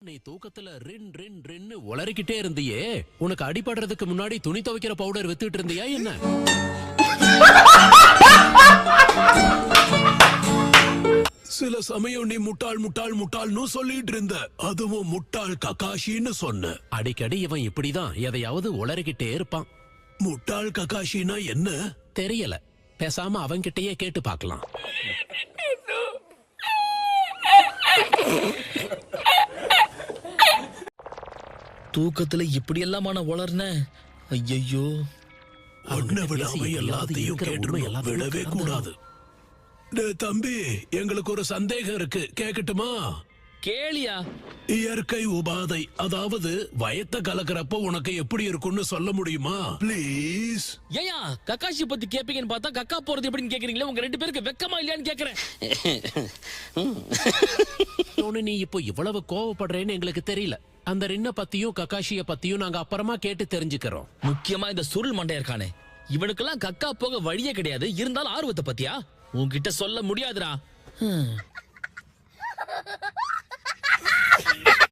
நீ தூக்கத்துல ரின் ரின் ரின்னு உளறிக்கிட்டே இருந்தியே, உனக்கு அடிபடுறதுக்கு முன்னாடி துணி துவைக்கிற பவுடர் வித்துட்டு இருந்தியா என்ன? சில சமயம் நீ முட்டாள் முட்டாள் முட்டாள்னு சொல்லிட்டு இருந்த, அதுவும் முட்டாள் ககாஷின்னு சொன்ன. அடிக்கடி இவன் இப்படிதான் எதையாவது உளறிக்கிட்டே இருப்பான். முட்டாள் ககாஷினா என்ன தெரியல, பேசாம அவன்கிட்டயே கேட்டு பார்க்கலாம். தூக்கத்துல இப்படி எல்லாம் வளர்ன. ஐயோ, எல்லாத்தையும் விடவே கூடாது. தம்பி, எங்களுக்கு ஒரு சந்தேகம் இருக்கு, கேக்கட்டுமா? கேளியா. இயற்கை உபாதை, அதாவது வயத்த கலக்கிறப்ப உனக்கு எப்படி இருக்கும்னு சொல்ல முடியுமா ப்ளீஸ்? ஏயா கக்காஷி பத்தி கேப்பீங்கன்னு பார்த்தா கக்கா போறது எப்படின்னு கேக்குறீங்களா? உங்க ரெண்டு பேருக்கு வெக்கமா இல்லையான்னு கேக்குறேன். நீ இப்போ இவ்வளவு கோவப்படுறேன்னு எங்களுக்கு தெரியல. அந்த ரின்ன பத்தியும் கக்காஷிய பத்தியும் நாங்க அப்புறமா கேட்டு தெரிஞ்சுக்கிறோம். முக்கியமா இந்த சுருள் மண்டைய இருக்கானே, இவனுக்கெல்லாம் கக்கா போக வழியே கிடையாது. இருந்தாலும் ஆர்வத்தை பத்தியா உன்கிட்ட சொல்ல முடியாதுடா.